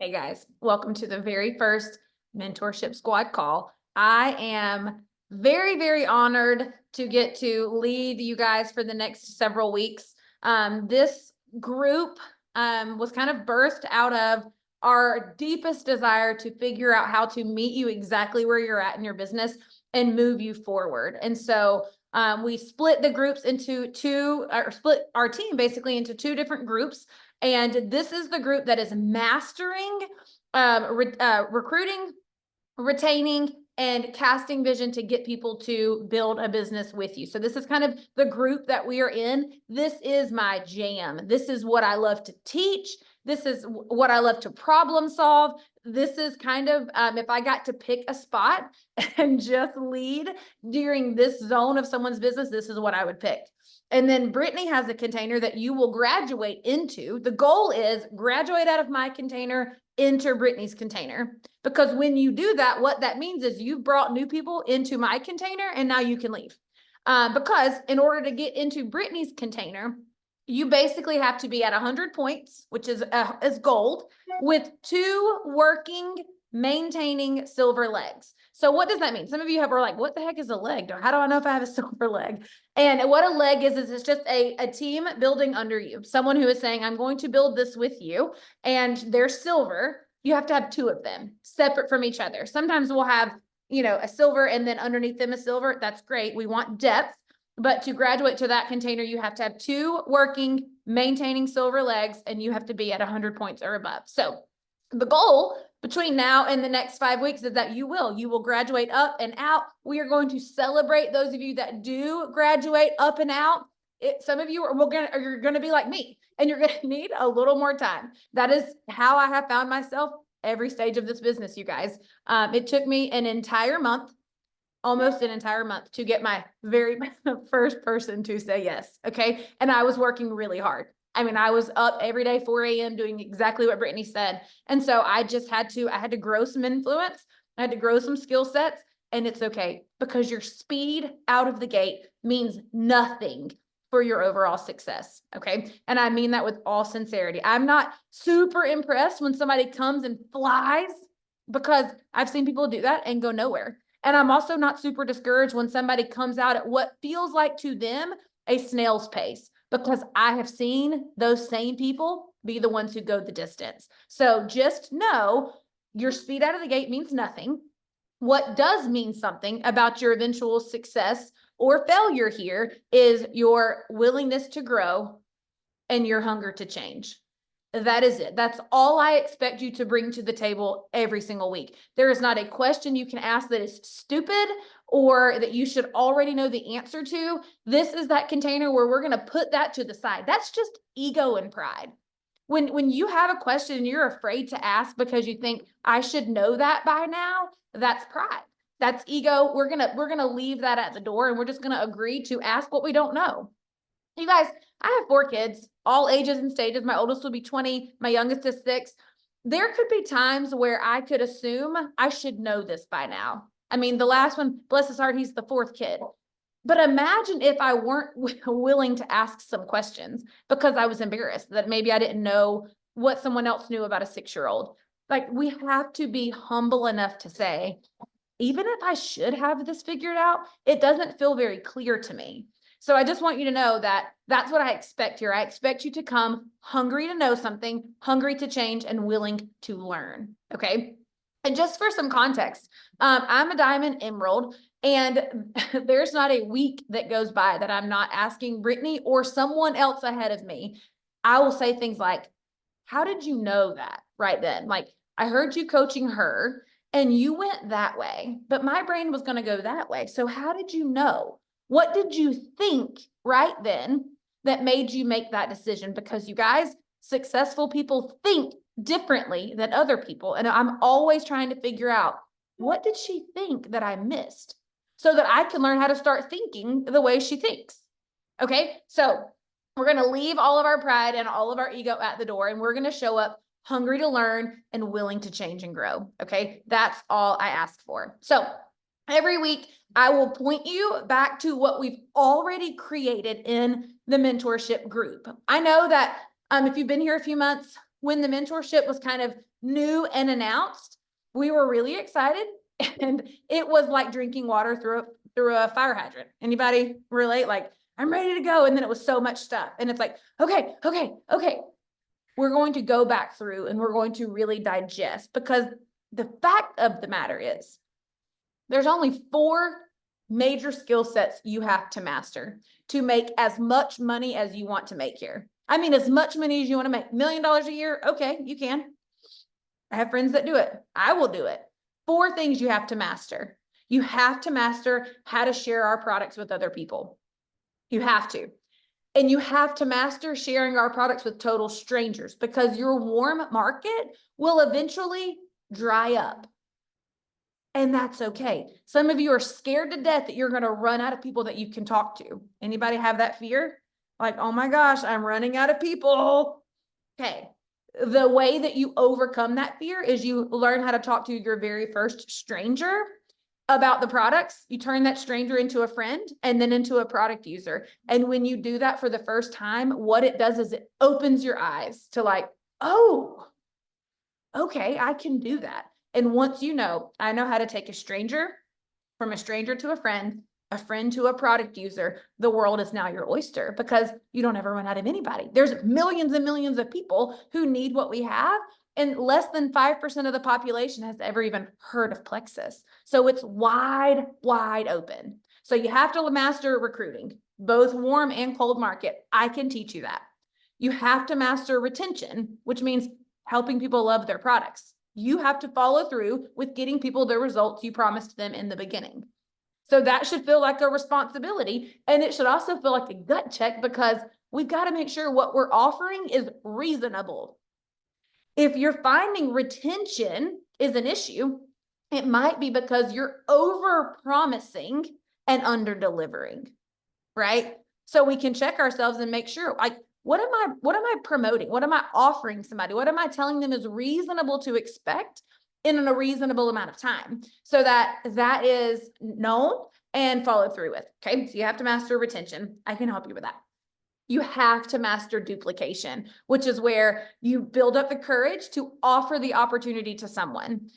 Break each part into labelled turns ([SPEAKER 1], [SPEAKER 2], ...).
[SPEAKER 1] Hey guys, welcome to the very first Mentorship Squad call. I am very, very honored to get to lead you guys for the next several weeks. This group was kind of birthed out of our deepest desire to figure out how to meet you exactly where you're at in your business and move you forward. And so we split the groups into split our team basically into two different groups. And this is the group that is mastering recruiting, retaining, and casting vision to get people to build a business with you. So this is kind of the group that we are in. This is my jam. This is what I love to teach. This is what I love to problem solve. This is kind of, if I got to pick a spot and just lead during this zone of someone's business, this is what I would pick. And then Brittany has a container that you will graduate into. The goal is graduate out of my container, enter Brittany's container. Because when you do that, what that means is you've brought new people into my container and now you can leave. Because in order to get into Brittany's container, you basically have to be at 100 points, which is gold, with 2 working, maintaining silver legs. So what does that mean? Some of you are like, what the heck is a leg? How do I know if I have a silver leg? And what a leg is it's just a team building under you. Someone who is saying, I'm going to build this with you, and they're silver. You have to have 2 of them separate from each other. Sometimes we'll have, a silver and then underneath them a silver. That's great. We want depth. But to graduate to that container, you have to have 2 working, maintaining silver legs, and you have to be at 100 points or above. So the goal between now and the next 5 weeks is that you will graduate up and out. We are going to celebrate those of you that do graduate up and out. Some of you you're going to be like me, and you're going to need a little more time. That is how I have found myself every stage of this business, you guys. It took me almost an entire month to get my very first person to say yes. Okay. And I was working really hard. I mean, I was up every day, 4 a.m. doing exactly what Brittany said. And so I had to grow some influence. I had to grow some skill sets, and it's okay because your speed out of the gate means nothing for your overall success. Okay. And I mean that with all sincerity. I'm not super impressed when somebody comes and flies, because I've seen people do that and go nowhere. And I'm also not super discouraged when somebody comes out at what feels like to them a snail's pace, because I have seen those same people be the ones who go the distance. So just know your speed out of the gate means nothing. What does mean something about your eventual success or failure here is your willingness to grow and your hunger to change. That is it. That's all I expect you to bring to the table every single week. There is not a question you can ask that is stupid or that you should already know the answer to. This is that container where we're going to put that to the side. That's just ego and pride. When you have a question and you're afraid to ask because you think I should know that by now, that's pride. That's ego. We're going to leave that at the door, and we're just going to agree to ask what we don't know. You guys, I have 4 kids, all ages and stages. My oldest will be 20. My youngest is 6. There could be times where I could assume I should know this by now. I mean, the last one, bless his heart, he's the 4th kid. But imagine if I weren't willing to ask some questions because I was embarrassed that maybe I didn't know what someone else knew about a 6-year-old. Like, we have to be humble enough to say, even if I should have this figured out, it doesn't feel very clear to me. So I just want you to know that that's what I expect here. I expect you to come hungry to know something, hungry to change, and willing to learn. Okay. And just for some context, I'm a Diamond Emerald, and there's not a week that goes by that I'm not asking Brittany or someone else ahead of me. I will say things like, how did you know that right then? Like, I heard you coaching her and you went that way, but my brain was going to go that way. So how did you know? What did you think right then that made you make that decision? Because you guys, successful people think differently than other people. And I'm always trying to figure out, what did she think that I missed so that I can learn how to start thinking the way she thinks? Okay. So we're going to leave all of our pride and all of our ego at the door, and we're going to show up hungry to learn and willing to change and grow. Okay. That's all I ask for. So every week, I will point you back to what we've already created in the mentorship group. I know that if you've been here a few months, when the mentorship was kind of new and announced, we were really excited. And it was like drinking water through a fire hydrant. Anybody relate? Like, I'm ready to go. And then it was so much stuff. And it's like, okay. We're going to go back through and we're going to really digest, because the fact of the matter is there's only 4 major skill sets you have to master to make as much money as you want to make here. I mean, as much money as you want to make. $1 million a year. Okay, you can. I have friends that do it. I will do it. 4 things you have to master. You have to master how to share our products with other people. You have to. And you have to master sharing our products with total strangers, because your warm market will eventually dry up. And that's okay. Some of you are scared to death that you're going to run out of people that you can talk to. Anybody have that fear? Like, oh my gosh, I'm running out of people. Okay. The way that you overcome that fear is you learn how to talk to your very first stranger about the products. You turn that stranger into a friend and then into a product user. And when you do that for the first time, what it does is it opens your eyes to like, oh, okay, I can do that. And once you know, I know how to take a stranger from a stranger to a friend to a product user, the world is now your oyster, because you don't ever run out of anybody. There's millions and millions of people who need what we have, and less than 5% of the population has ever even heard of Plexus. So it's wide, wide open. So you have to master recruiting, both warm and cold market. I can teach you that. You have to master retention, which means helping people love their products. You have to follow through with getting people the results you promised them in the beginning. So that should feel like a responsibility. And it should also feel like a gut check, because we've got to make sure what we're offering is reasonable. If you're finding retention is an issue, it might be because you're over promising and under delivering, right? So we can check ourselves and make sure, like, what am I promoting? What am I offering somebody? What am I telling them is reasonable to expect in a reasonable amount of time, so that that is known and followed through with? Okay. So you have to master retention. I can help you with that. You have to master duplication, which is where you build up the courage to offer the opportunity to someone,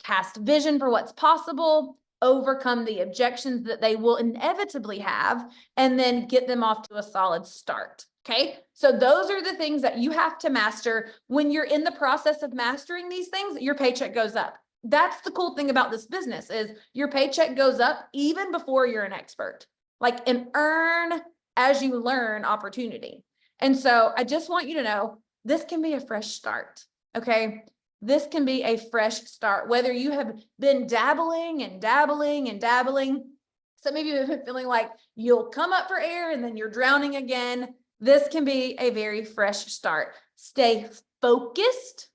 [SPEAKER 1] cast vision for what's possible, overcome the objections that they will inevitably have, and then get them off to a solid start. Okay. So those are the things that you have to master. When you're in the process of mastering these things, your paycheck goes up. That's the cool thing about this business, is your paycheck goes up even before you're an expert, like an earn as you learn opportunity. And so I just want you to know, this can be a fresh start. Okay. This can be a fresh start, whether you have been dabbling. Some of you have been feeling like you'll come up for air and then you're drowning again. This can be a very fresh start. Stay focused.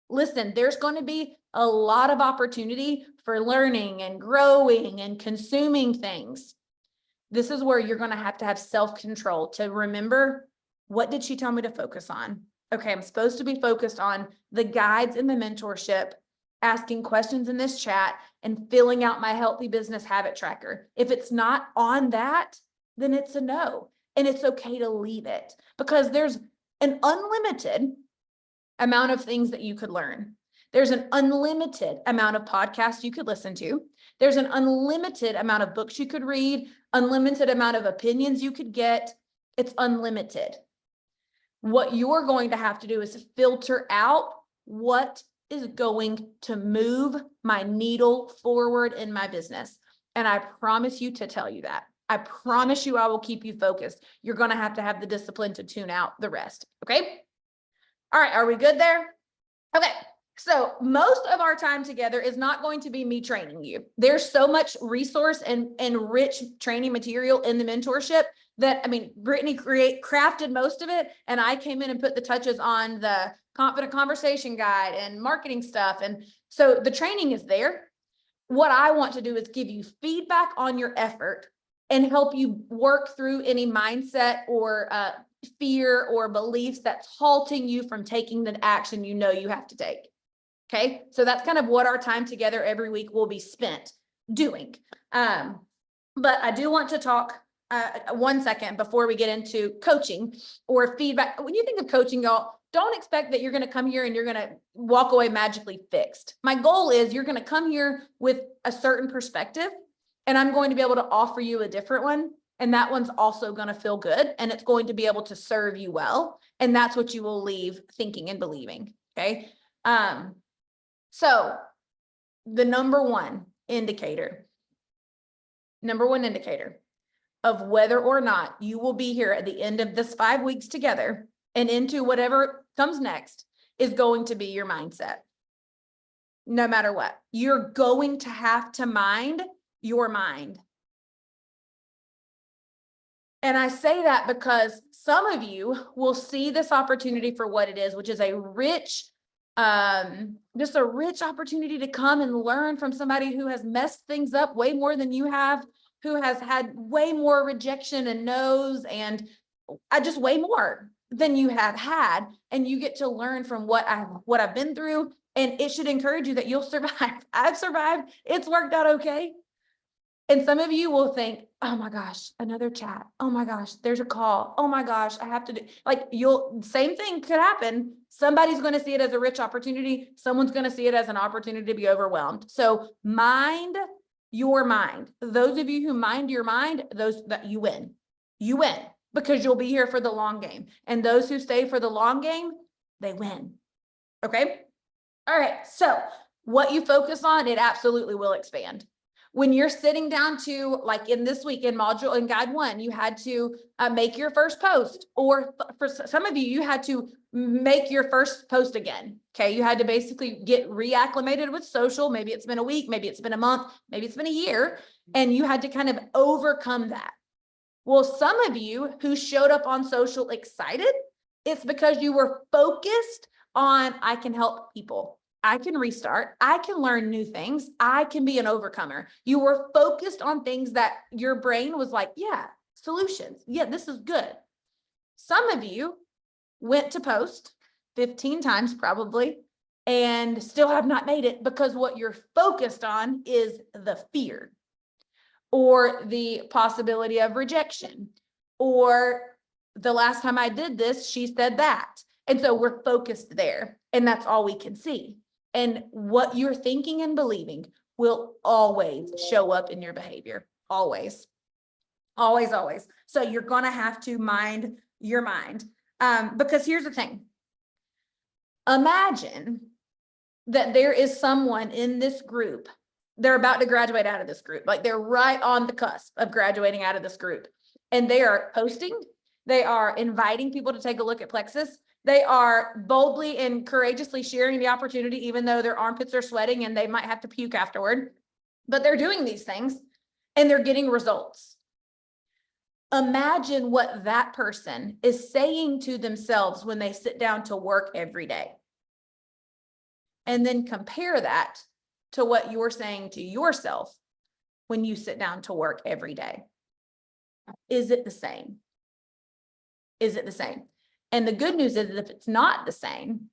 [SPEAKER 1] Listen, there's going to be a lot of opportunity for learning and growing and consuming things. This is where you're going to have self-control to remember, what did she tell me to focus on? Okay, I'm supposed to be focused on the guides in the mentorship, asking questions in this chat, and filling out my healthy business habit tracker. If it's not on that, then it's a no. And it's okay to leave it, because there's an unlimited amount of things that you could learn. There's an unlimited amount of podcasts you could listen to. There's an unlimited amount of books you could read, unlimited amount of opinions you could get. It's unlimited. What you're going to have to do is filter out what is going to move my needle forward in my business. And I promise you to tell you that. I promise you I will keep you focused. You're going to have the discipline to tune out the rest. Okay. All right. Are we good there? Okay. So most of our time together is not going to be me training you. There's so much resource and rich training material in the mentorship that, I mean, Brittany crafted most of it. And I came in and put the touches on the confident conversation guide and marketing stuff. And so the training is there. What I want to do is give you feedback on your effort and help you work through any mindset or fear or beliefs that's halting you from taking the action you know you have to take. Okay, so that's kind of what our time together every week will be spent doing. But I do want to talk 1 second before we get into coaching or feedback. When you think of coaching, y'all, don't expect that you're going to come here and you're going to walk away magically fixed. My goal is you're going to come here with a certain perspective, and I'm going to be able to offer you a different one. And that one's also going to feel good, and it's going to be able to serve you well. And that's what you will leave thinking and believing. Okay. So the number one indicator of whether or not you will be here at the end of this 5 weeks together and into whatever comes next is going to be your mindset. No matter what, you're going to have to mind your mind. And I say that because some of you will see this opportunity for what it is, which is a rich, just a rich opportunity to come and learn from somebody who has messed things up way more than you have, who has had way more rejection and no's and just way more than you have had. And you get to learn from what I've been through, and it should encourage you that you'll survive. I've survived. It's worked out okay. And some of you will think, oh my gosh, another chat. Oh my gosh, there's a call. Oh my gosh, I have to do, like, same thing could happen. Somebody's going to see it as a rich opportunity. Someone's going to see it as an opportunity to be overwhelmed. So mind your mind. Those of you who mind your mind, you win because you'll be here for the long game. And those who stay for the long game, they win. Okay. All right. So what you focus on, it absolutely will expand. When you're sitting down to, like in this week in module in guide 1, you had to make your first post, or for some of you, you had to make your first post again. Okay. You had to basically get reacclimated with social. Maybe it's been a week, maybe it's been a month, maybe it's been a year, and you had to kind of overcome that. Well, some of you who showed up on social excited, it's because you were focused on, I can help people. I can restart. I can learn new things. I can be an overcomer. You were focused on things that your brain was like, yeah, solutions. Yeah, this is good. Some of you went to post 15 times probably and still have not made it because what you're focused on is the fear or the possibility of rejection, or the last time I did this, she said that. And so we're focused there, and that's all we can see. And what you're thinking and believing will always show up in your behavior. Always, always, always. So you're going to have to mind your mind. Because here's the thing. Imagine that there is someone in this group. They're about to graduate out of this group. Like they're right on the cusp of graduating out of this group. And they are posting. They are inviting people to take a look at Plexus. They are boldly and courageously sharing the opportunity, even though their armpits are sweating and they might have to puke afterward. But they're doing these things and they're getting results. Imagine what that person is saying to themselves when they sit down to work every day. And then compare that to what you're saying to yourself when you sit down to work every day. Is it the same? Is it the same? And the good news is that if it's not the same,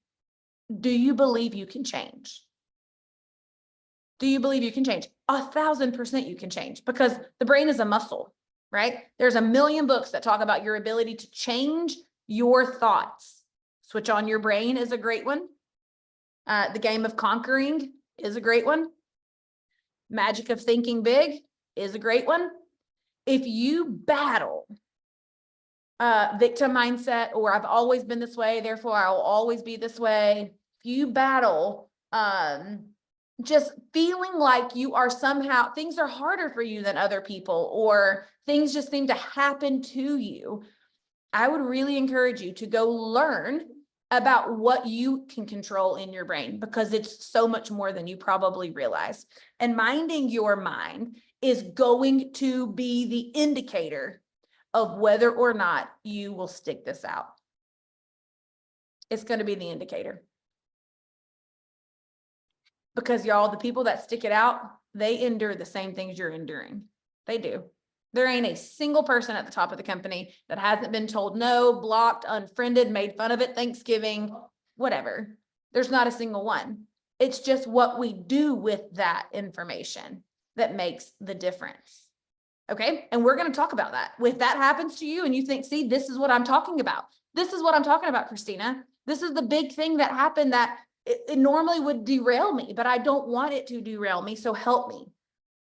[SPEAKER 1] do you believe you can change? Do you believe you can change? 1,000% you can change, because the brain is a muscle, right? There's a million books that talk about your ability to change your thoughts. Switch on Your Brain is a great one. The Game of Conquering is a great one. Magic of Thinking Big is a great one. If you battle victim mindset, or I've always been this way, therefore I will always be this way. If you battle just feeling like you are somehow, things are harder for you than other people, or things just seem to happen to you, I would really encourage you to go learn about what you can control in your brain, because it's so much more than you probably realize. And minding your mind is going to be the indicator of whether or not you will stick this out. It's going to be the indicator. Because y'all, the people that stick it out, they endure the same things you're enduring. They do. There ain't a single person at the top of the company that hasn't been told no, blocked, unfriended, made fun of at Thanksgiving, whatever. There's not a single one. It's just what we do with that information that makes the difference. Okay. And we're going to talk about that. If that happens to you and you think, see, this is what I'm talking about. This is what I'm talking about, Christina. this is the big thing that happened that it normally would derail me, but I don't want it to derail me. So help me.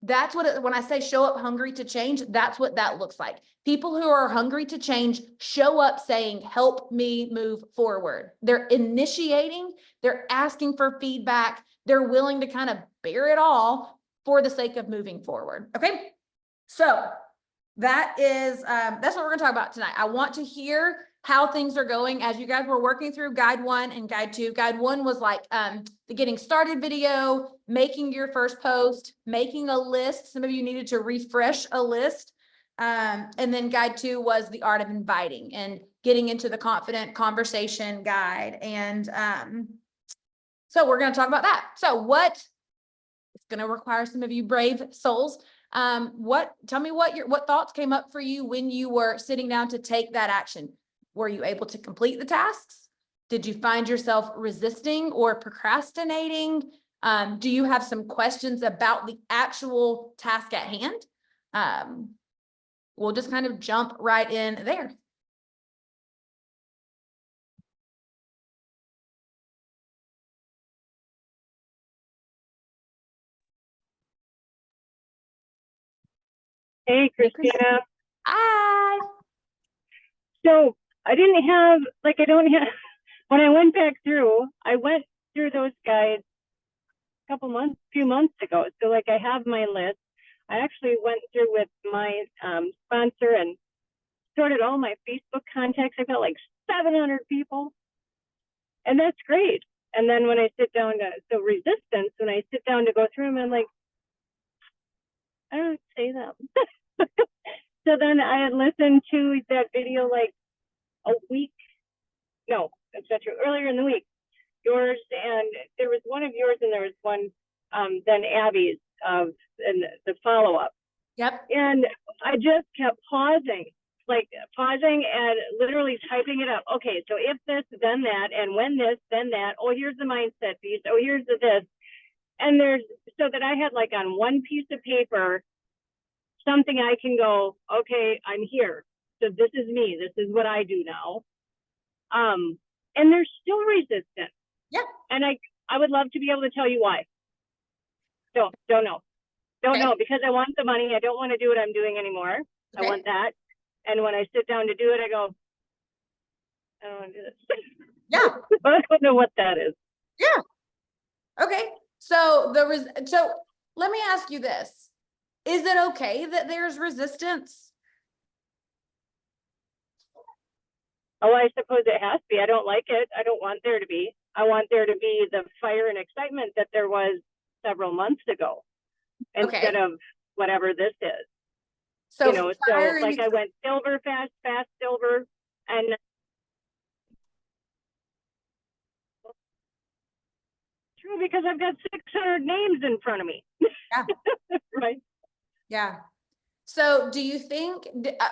[SPEAKER 1] That's what when I say show up hungry to change, that's what that looks like. People who are hungry to change show up saying, help me move forward. They're initiating, they're asking for feedback, they're willing to kind of bear it all for the sake of moving forward. Okay. So that is, that's what we're gonna talk about tonight. I want to hear how things are going as you guys were working through guide 1 and guide 2. Guide 1 was like the getting started video, making your first post, making a list. Some of you needed to refresh a list. And then guide 2 was the art of inviting and getting into the confident conversation guide. And so we're going to talk about that. So what it's going to require some of you brave souls. Tell me what thoughts came up for you when you were sitting down to take that action? Were you able to complete the tasks? Did you find yourself resisting or procrastinating? Do you have some questions about the actual task at hand? We'll just kind of jump right in there.
[SPEAKER 2] Hey, Christina.
[SPEAKER 1] Hi.
[SPEAKER 2] So I don't have, when I went back through, I went through those guides few months ago. So like I have my list. I actually went through with my sponsor and sorted all my Facebook contacts. I got like 700 people. And that's great. And then when I sit down resistance, when I sit down to go through them, I'm like, I don't say them. So then I had listened to that video like a week. No, that's not true. Earlier in the week, yours, and there was one of yours, and there was one then Abby's and the follow up.
[SPEAKER 1] Yep.
[SPEAKER 2] And I just kept pausing and literally typing it up. Okay, so if this, then that, and when this, then that. Oh, here's the mindset piece. Oh, here's the this. And so that I had like on one piece of paper something I can go, okay, I'm here. So this is me. This is what I do now. And they're still resistant.
[SPEAKER 1] Yeah.
[SPEAKER 2] And I would love to be able to tell you why. Don't know. Don't know, because I want the money. I don't want to do what I'm doing anymore. Okay. I want that. And when I sit down to do it, I go, I don't want to do this.
[SPEAKER 1] Yeah.
[SPEAKER 2] I don't know what that is.
[SPEAKER 1] Yeah. Okay. So let me ask you this. Is it okay that there's resistance?
[SPEAKER 2] Oh, I suppose it has to be. I don't like it. I don't want there to be. I want there to be the fire and excitement that there was several months ago, instead of whatever this is. So, so like I went silver, fast, silver, and true, because I've got 600 names in front of me.
[SPEAKER 1] Yeah.
[SPEAKER 2] Right.
[SPEAKER 1] Yeah. So do you think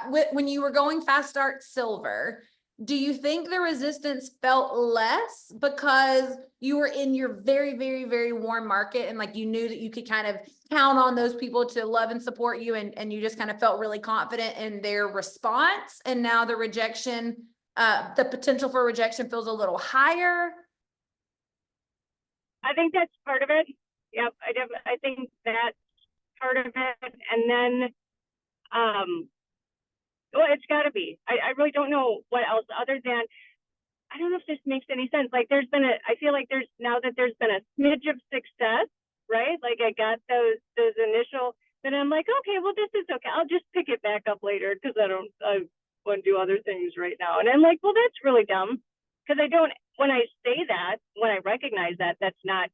[SPEAKER 1] when you were going fast start silver, do you think the resistance felt less because you were in your very, very, very warm market and like you knew that you could kind of count on those people to love and support you, and you just kind of felt really confident in their response, and now the rejection, the potential for rejection feels a little higher?
[SPEAKER 2] I think that's part of it. Yep, I think that's part of it. And then well, it's got to be. I really don't know what else other than, I don't know if this makes any sense. Like I feel like now that there's been a smidge of success, right? Like I got those initial, then I'm like, okay, well, this is okay. I'll just pick it back up later because I want to do other things right now. And I'm like, well, that's really dumb, because when I say that, when I recognize that, that's not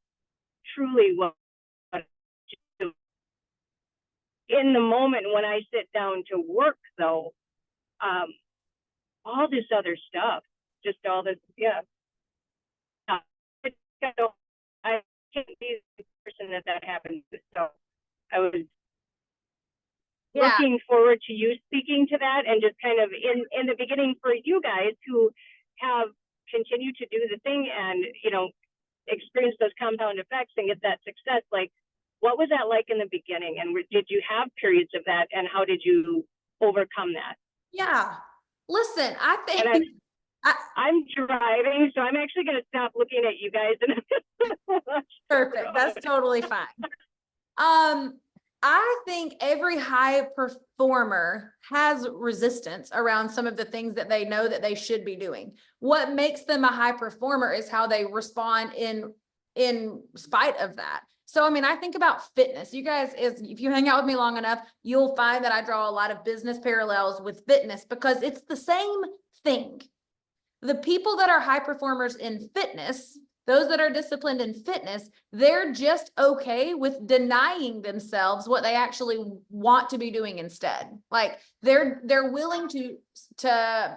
[SPEAKER 2] truly what I do. In the moment when I sit down to work, though, all this other stuff, just all this, yeah. I can't be the person that happened to. So I was looking forward to you speaking to that, and just kind of in the beginning for you guys who have continued to do the thing and, experience those compound effects and get that success. Like, what was that like in the beginning? And did you have periods of that? And how did you overcome that?
[SPEAKER 1] Yeah. Listen, I
[SPEAKER 2] I'm driving, so I'm actually going to stop looking at you guys. And
[SPEAKER 1] Perfect. That's totally fine. I think every high performer has resistance around some of the things that they know that they should be doing. What makes them a high performer is how they respond in spite of that. So, I mean, I think about fitness. You guys, if you hang out with me long enough, you'll find that I draw a lot of business parallels with fitness because it's the same thing. The people that are high performers in fitness, those that are disciplined in fitness, they're just okay with denying themselves what they actually want to be doing instead. Like they're willing to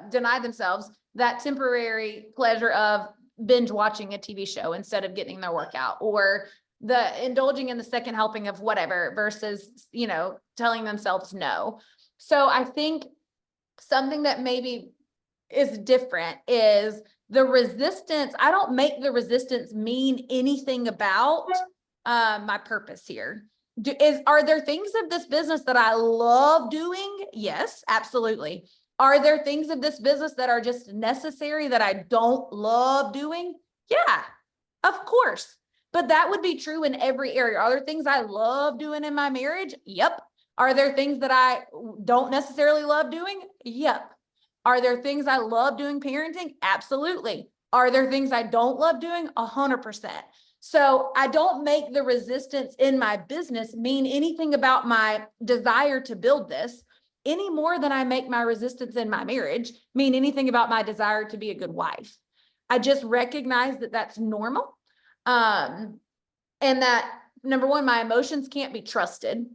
[SPEAKER 1] deny themselves that temporary pleasure of binge watching a TV show instead of getting their workout, or the indulging in the second helping of whatever versus, telling themselves no. So I think something that maybe is different is the resistance. I don't make the resistance mean anything about my purpose here. Are there things of this business that I love doing? Yes, absolutely. Are there things of this business that are just necessary that I don't love doing? Yeah, of course. But that would be true in every area. Are there things I love doing in my marriage? Yep. Are there things that I don't necessarily love doing? Yep. Are there things I love doing parenting? Absolutely. Are there things I don't love doing? 100%. So I don't make the resistance in my business mean anything about my desire to build this any more than I make my resistance in my marriage mean anything about my desire to be a good wife. I just recognize that that's normal. And that number one, my emotions can't be trusted.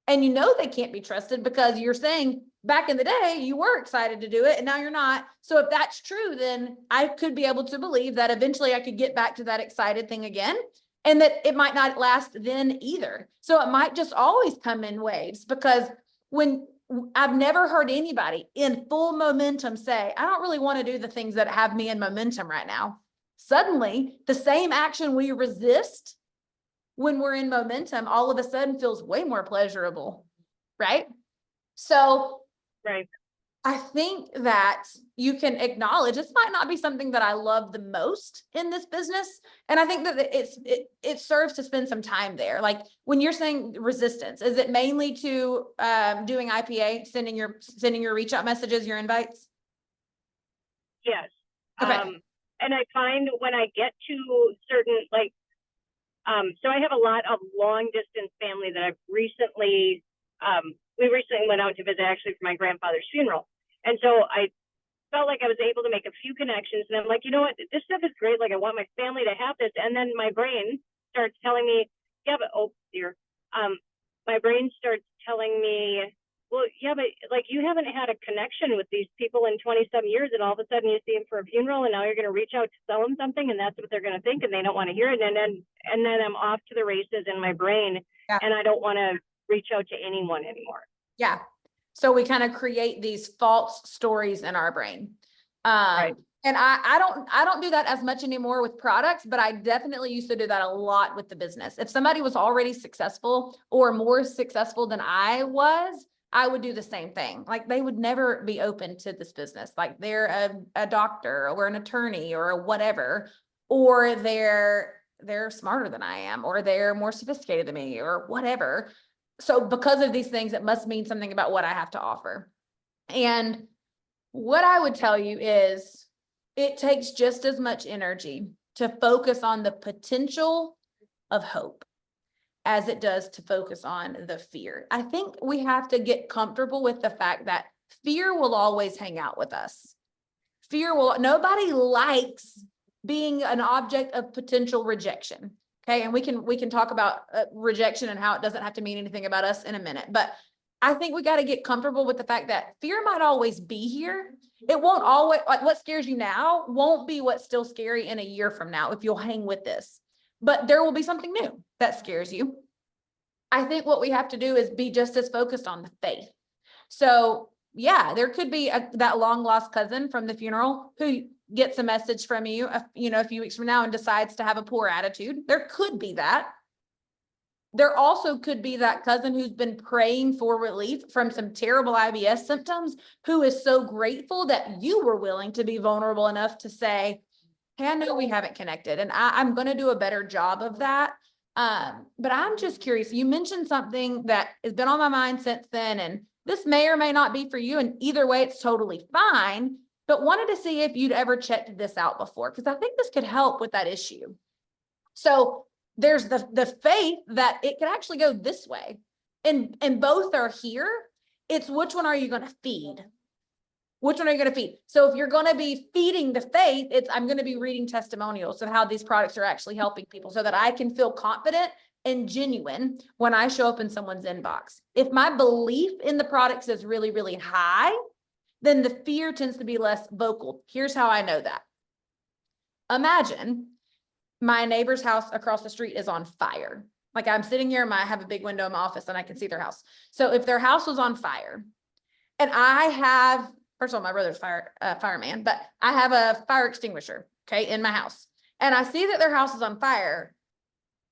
[SPEAKER 1] And they can't be trusted because you're saying back in the day, you were excited to do it and now you're not. So if that's true, then I could be able to believe that eventually I could get back to that excited thing again, and that it might not last then either. So it might just always come in waves, because when I've never heard anybody in full momentum say, I don't really want to do the things that have me in momentum right now. Suddenly, the same action we resist when we're in momentum, all of a sudden feels way more pleasurable, right? So
[SPEAKER 2] right.
[SPEAKER 1] I think that you can acknowledge this might not be something that I love the most in this business. And I think that it serves to spend some time there. Like when you're saying resistance, is it mainly to doing IPA, sending your reach out messages, your invites?
[SPEAKER 2] Yes.
[SPEAKER 1] Okay.
[SPEAKER 2] And I find when I get to certain, so I have a lot of long distance family that I've recently, we recently went out to visit actually for my grandfather's funeral. And so I felt like I was able to make a few connections, and I'm like, you know what, this stuff is great. Like I want my family to have this. And then my brain starts telling me, yeah, but, oh dear. My brain starts telling me, well, yeah, but like you haven't had a connection with these people in 20-some years, and all of a sudden you see them for a funeral, and now you're going to reach out to sell them something, and that's what they're going to think, and they don't want to hear it. And then I'm off to the races in my brain, and I don't want to reach out to anyone anymore.
[SPEAKER 1] Yeah. So we kind of create these false stories in our brain. Right. And I don't do that as much anymore with products, but I definitely used to do that a lot with the business. If somebody was already successful or more successful than I was, I would do the same thing. Like they would never be open to this business. Like they're a doctor or an attorney or whatever, or they're smarter than I am, or they're more sophisticated than me or whatever. So because of these things, it must mean something about what I have to offer. And what I would tell you is it takes just as much energy to focus on the potential of hope as it does to focus on the fear. I think we have to get comfortable with the fact that fear will always hang out with us. Nobody likes being an object of potential rejection. Okay. And we can talk about rejection and how it doesn't have to mean anything about us in a minute. But I think we got to get comfortable with the fact that fear might always be here. It won't always, like what scares you now won't be what's still scary in a year from now if you'll hang with this. But there will be something new that scares you. I think what we have to do is be just as focused on the faith. So yeah, there could be that long lost cousin from the funeral who gets a message from you, a few weeks from now and decides to have a poor attitude. There could be that. there also could be that cousin who's been praying for relief from some terrible IBS symptoms, who is so grateful that you were willing to be vulnerable enough to say, hey, I know we haven't connected, and I'm going to do a better job of that. But I'm just curious, you mentioned something that has been on my mind since then, and this may or may not be for you, and either way, it's totally fine, but wanted to see if you'd ever checked this out before, because I think this could help with that issue. So there's the faith that it could actually go this way, and both are here. It's which one are you going to feed? Which one are you going to feed? So if you're going to be feeding the faith, I'm going to be reading testimonials of how these products are actually helping people so that I can feel confident and genuine when I show up in someone's inbox. If my belief in the products is really, really high, then the fear tends to be less vocal. Here's how I know that. Imagine my neighbor's house across the street is on fire. Like I'm sitting here, I have a big window in my office and I can see their house. So if their house was on fire and I have, first of all, my brother's fireman, but I have a fire extinguisher, okay, in my house, and I see that their house is on fire,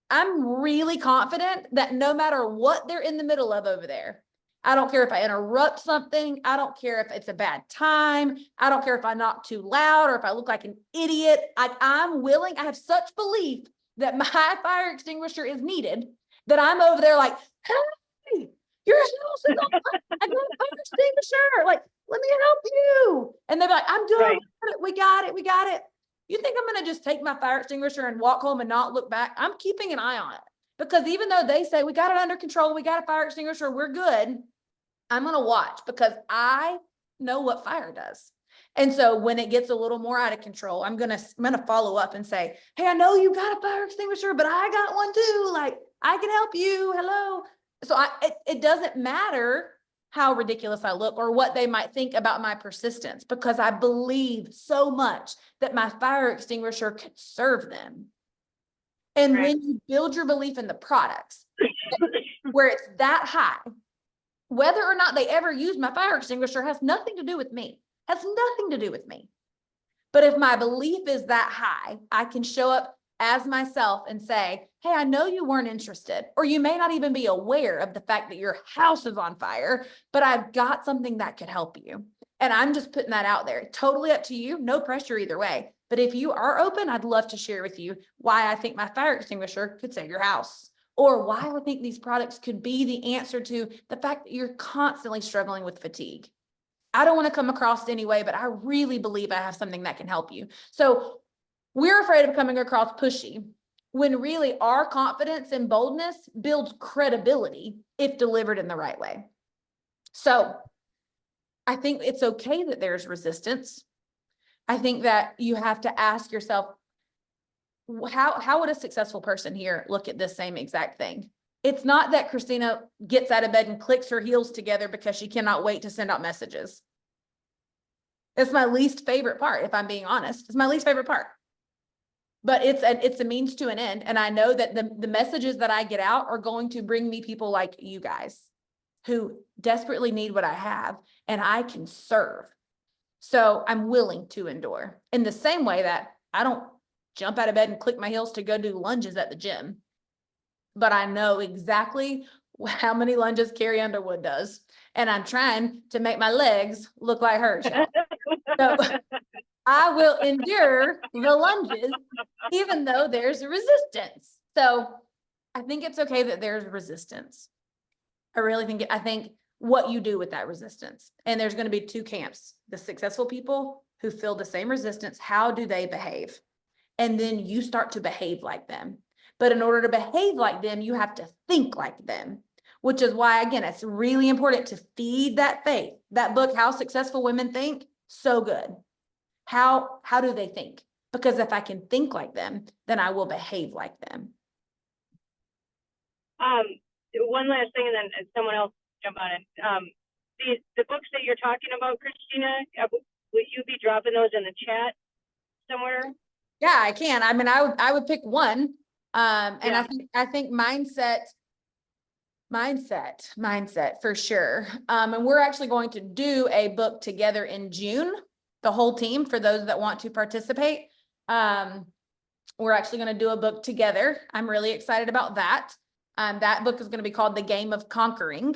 [SPEAKER 1] I'm really confident that no matter what they're in the middle of over there, I don't care if I interrupt something, I don't care if it's a bad time, I don't care if I knock too loud or if I look like an idiot, I'm willing, I have such belief that my fire extinguisher is needed, that I'm over there like, hey, your house is on fire, I got a fire extinguisher, like, let me help you. And they're like, I'm doing it. We got it. You think I'm going to just take my fire extinguisher and walk home and not look back? I'm keeping an eye on it, because even though they say we got it under control, we got a fire extinguisher, we're good, I'm going to watch, because I know what fire does. And so when it gets a little more out of control, I'm going to follow up and say, hey, I know you got a fire extinguisher, but I got one too. Like, I can help you. Hello. So it doesn't matter how ridiculous I look or what they might think about my persistence, because I believe so much that my fire extinguisher could serve them. And when you build your belief in the products where it's that high, whether or not they ever use my fire extinguisher has nothing to do with me, has nothing to do with me. But if my belief is that high, I can show up as myself and say, hey, I know you weren't interested, or you may not even be aware of the fact that your house is on fire, but I've got something that could help you. And I'm just putting that out there. Totally up to you. No pressure either way. But if you are open, I'd love to share with you why I think my fire extinguisher could save your house, or why I think these products could be the answer to the fact that you're constantly struggling with fatigue. I don't want to come across anyway, but I really believe I have something that can help you. So we're afraid of coming across pushy, when really our confidence and boldness builds credibility if delivered in the right way. So I think it's okay that there's resistance. I think that you have to ask yourself, how would a successful person here look at this same exact thing? It's not that Christina gets out of bed and clicks her heels together because she cannot wait to send out messages. It's my least favorite part, if I'm being honest. It's my least favorite part. But it's a means to an end. And I know that the messages that I get out are going to bring me people like you guys who desperately need what I have, and I can serve. So I'm willing to endure, in the same way that I don't jump out of bed and click my heels to go do lunges at the gym. But I know exactly how many lunges Carrie Underwood does. And I'm trying to make my legs look like hers. So I will endure the lunges, even though there's a resistance. So I think it's okay that there's resistance. I think what you do with that resistance, and there's going to be two camps: the successful people who feel the same resistance, how do they behave? And then you start to behave like them. But in order to behave like them, you have to think like them, which is why, again, it's really important to feed that faith. That book, How Successful Women Think, so good. How do they think? Because if I can think like them, then I will behave like them.
[SPEAKER 2] One last thing, and then someone else jump on it. The books that you're talking about, Christina, will you be dropping those in the chat somewhere?
[SPEAKER 1] Yeah, I can. I mean, I would pick one. And I think mindset for sure. And we're actually going to do a book together in June, the whole team, for those that want to participate. We're actually going to do a book together. I'm really excited about that. That book is going to be called The Game of Conquering.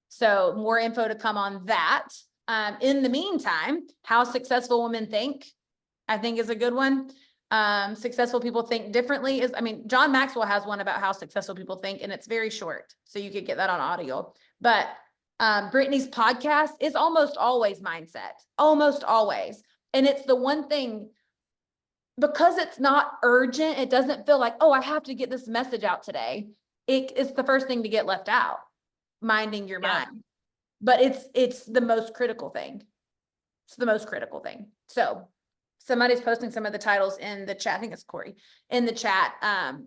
[SPEAKER 1] So more info to come on that. In the meantime, How Successful Women Think, I think is a good one. Successful People Think Differently is, I mean, John Maxwell has one about how successful people think, and it's very short. So you could get that on audio. But Brittany's podcast is almost always mindset, almost always. And it's the one thing, because it's not urgent, it doesn't feel like, oh, I have to get this message out today. It's the first thing to get left out, minding your mind. But it's the most critical thing. It's the most critical thing. So somebody's posting some of the titles in the chat. I think it's Corey in the chat.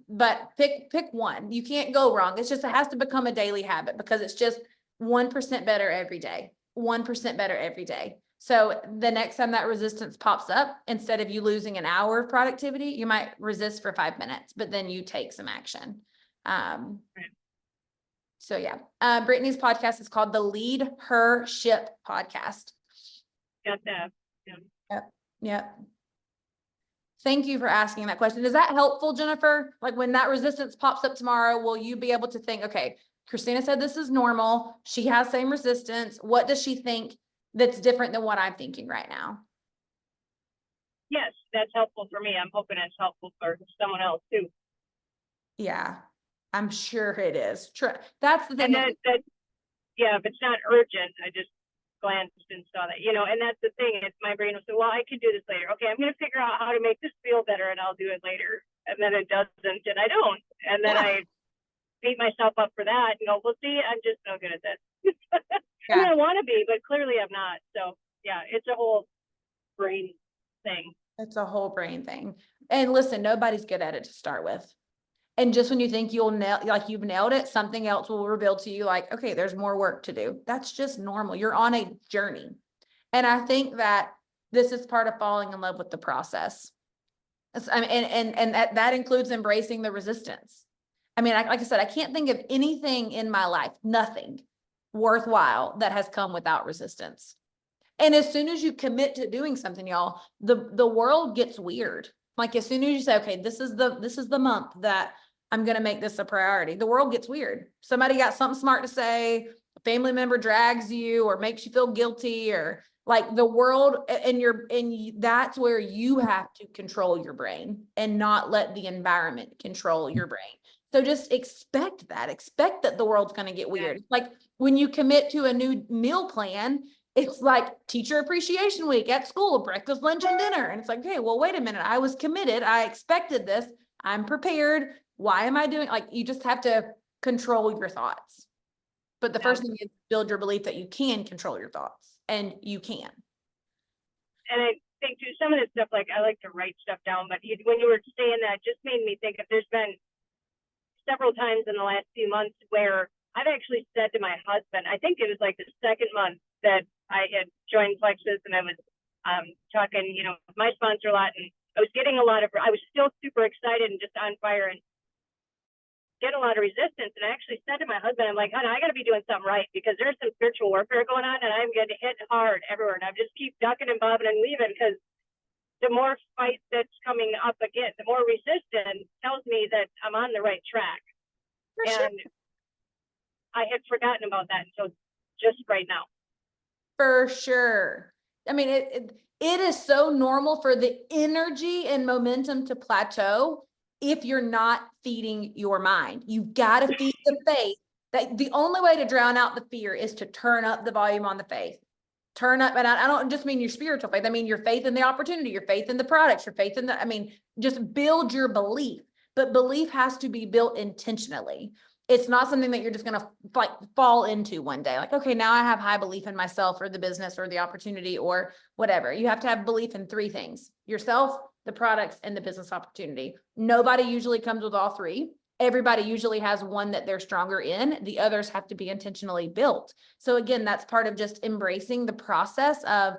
[SPEAKER 1] But pick one. You can't go wrong. It's just, it has to become a daily habit, because it's just 1% better every day. 1% better every day. So the next time that resistance pops up, instead of you losing an hour of productivity, you might resist for 5 minutes, but then you take some action. So yeah, Brittany's podcast is called the Lead Her Ship podcast.
[SPEAKER 2] Got that. Yeah.
[SPEAKER 1] Yep. Thank you for asking that question. Is that helpful, Jennifer? Like, when that resistance pops up tomorrow, will you be able to think, okay, Christina said this is normal. She has same resistance. What does she think that's different than what I'm thinking right now?
[SPEAKER 2] Yes, that's helpful for me. I'm hoping it's helpful for someone else too.
[SPEAKER 1] Yeah, I'm sure it is. That's the thing.
[SPEAKER 2] And that yeah, if it's not urgent, I just glanced and saw that, and that's the thing. It's my brain will say, well, I can do this later. Okay, I'm going to figure out how to make this feel better, and I'll do it later. And then it doesn't, and I don't. And then I beat myself up for that and go, well, see, I'm just no good at this. I mean, I want to be, but clearly I'm not. So yeah, it's a whole brain thing.
[SPEAKER 1] It's a whole brain thing. And listen, nobody's good at it to start with. And just when you think you've nailed it, something else will reveal to you like, okay, there's more work to do. That's just normal. You're on a journey. And I think that this is part of falling in love with the process. I mean, and that includes embracing the resistance. I mean, like I said, I can't think of anything in my life, nothing worthwhile that has come without resistance. And as soon as you commit to doing something, y'all, the world gets weird. Like, as soon as you say, okay, this is the month that I'm going to make this a priority, the world gets weird. Somebody got something smart to say, a family member drags you or makes you feel guilty, or like the world, and that's where you have to control your brain and not let the environment control your brain. So just expect that the world's going to get weird. Like when you commit to a new meal plan, it's like Teacher Appreciation Week at school, breakfast, lunch, and dinner. And it's like, okay, well, wait a minute. I was committed. I expected this. I'm prepared. Why am I doing? Like, you just have to control your thoughts. But the first thing is build your belief that you can control your thoughts, and you can.
[SPEAKER 2] And I think too, some of this stuff, like I like to write stuff down, but when you were saying that, just made me think if there's been several times in the last few months where I've actually said to my husband, I think it was like the second month that I had joined Plexus, and I was talking, with my sponsor a lot, and I was getting I was still super excited and just on fire and get a lot of resistance. And I actually said to my husband, I'm like, honey, I got to be doing something right, because there's some spiritual warfare going on, and I'm getting hit hard everywhere. And I just keep ducking and bobbing and weaving, because the more fight that's coming up again, the more resistance tells me that I'm on the right track. And I had forgotten about that until just right now.
[SPEAKER 1] For sure. I mean, it is so normal for the energy and momentum to plateau if you're not feeding your mind. You've got to feed the faith. That the only way to drown out the fear is to turn up the volume on the faith. Turn up, and I don't just mean your spiritual faith. I mean your faith in the opportunity, your faith in the products, your faith in just build your belief. But belief has to be built intentionally. It's not something that you're just going to like fall into one day. Like, okay, now I have high belief in myself or the business or the opportunity or whatever. You have to have belief in three things: yourself, the products, and the business opportunity. Nobody usually comes with all three. Everybody usually has one that they're stronger in. The others have to be intentionally built. So again, that's part of just embracing the process of,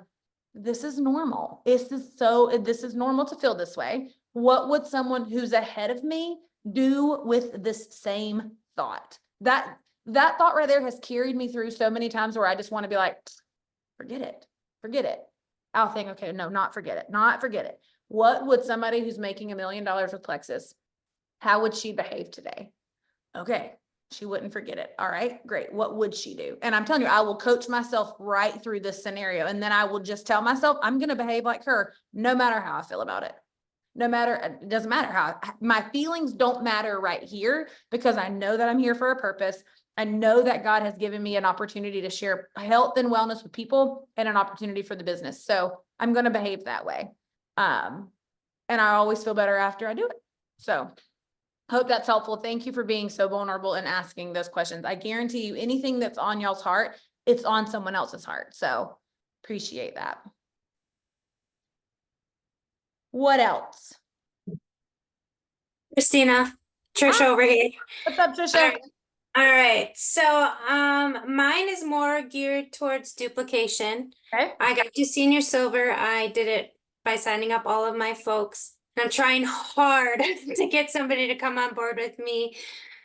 [SPEAKER 1] this is normal. This is normal to feel this way. What would someone who's ahead of me do with this same thought? That thought right there has carried me through so many times where I just want to be like, forget it. I'll think, okay, no, not forget it. What would somebody who's making $1 million with Plexus, how would she behave today? Okay, She wouldn't forget it. All right, great. What would she do? And I'm telling you, I will coach myself right through this scenario. And then I will just tell myself, I'm going to behave like her, no matter how I feel about it. No matter, it doesn't matter how my feelings don't matter right here, because I know that I'm here for a purpose. I know that God has given me an opportunity to share health and wellness with people and an opportunity for the business. So I'm going to behave that way. And I always feel better after I do it. So hope that's helpful. Thank you for being so vulnerable and asking those questions. I guarantee you anything that's on y'all's heart, it's on someone else's heart. So appreciate that. What else?
[SPEAKER 3] Christina, Trisha over here.
[SPEAKER 1] What's up, Trisha?
[SPEAKER 3] All right. So, mine is more geared towards duplication.
[SPEAKER 1] Okay.
[SPEAKER 3] I got to senior silver. I did it by signing up all of my folks. And I'm trying hard to get somebody to come on board with me.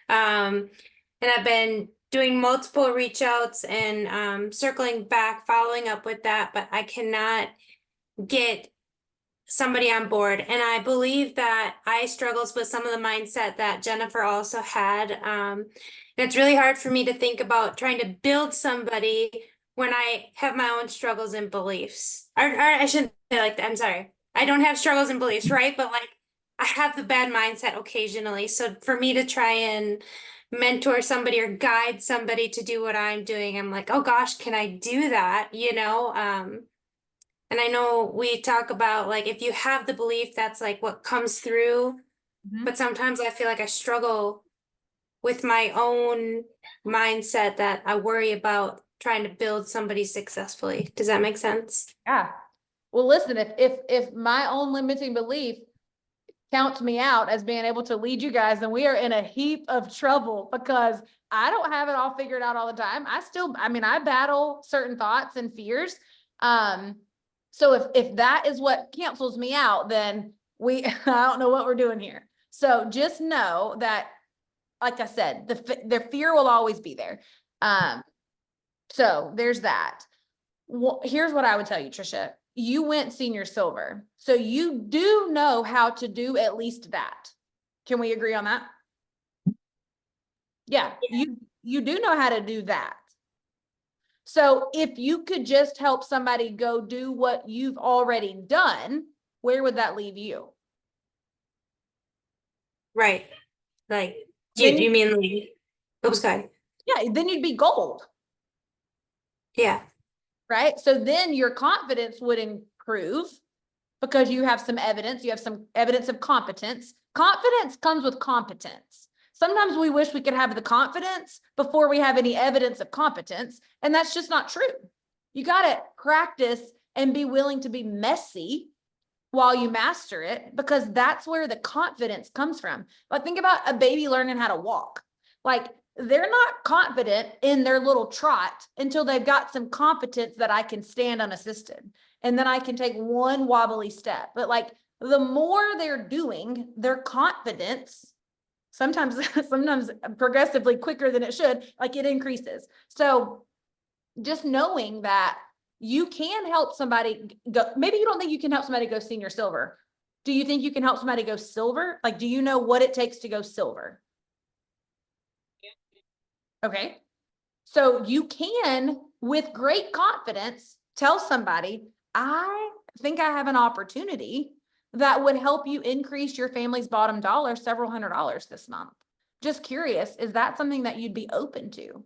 [SPEAKER 3] And I've been doing multiple reach outs and circling back, following up with that, but I cannot get somebody on board. And I believe that I struggles with some of the mindset that Jennifer also had. And it's really hard for me to think about trying to build somebody when I have my own struggles and beliefs. Or I shouldn't say like that. I'm sorry. I don't have struggles and beliefs, right? But like I have the bad mindset occasionally. So for me to try and mentor somebody or guide somebody to do what I'm doing, I'm like, oh gosh, can I do that? And I know we talk about like, if you have the belief, that's like what comes through.
[SPEAKER 1] Mhm.
[SPEAKER 3] But sometimes I feel like I struggle with my own mindset that I worry about trying to build somebody successfully. Does that make sense?
[SPEAKER 1] Yeah. Well, listen, if my own limiting belief counts me out as being able to lead you guys, then we are in a heap of trouble, because I don't have it all figured out all the time. I battle certain thoughts and fears. So if that is what cancels me out, then I don't know what we're doing here. So just know that, like I said, the fear will always be there. So there's that. Well, here's what I would tell you, Trisha. You went senior silver, so you do know how to do at least that. Can we agree on that? Yeah, you do know how to do that. So if you could just help somebody go do what you've already done, where would that leave you?
[SPEAKER 3] Right. Like,
[SPEAKER 1] Then
[SPEAKER 3] you mean like, oops, God.
[SPEAKER 1] Yeah, then you'd be gold,
[SPEAKER 3] Yeah.
[SPEAKER 1] right? So then your confidence would improve because you have some evidence. You have some evidence of competence. Confidence comes with competence. Sometimes we wish we could have the confidence before we have any evidence of competence, and that's just not true. You got to practice and be willing to be messy while you master it, because that's where the confidence comes from. Like, think about a baby learning how to walk. Like, they're not confident in their little trot until they've got some competence that I can stand unassisted, and then I can take one wobbly step. But like, the more they're doing, their confidence sometimes progressively quicker than it should, like it increases. So just knowing that you can help somebody go, maybe you don't think you can help somebody go senior silver. Do you think you can help somebody go silver? Like, do you know what it takes to go silver? Okay. So you can, with great confidence, tell somebody, I think I have an opportunity that would help you increase your family's bottom dollar several $100s this month. Just curious, is that something that you'd be open to?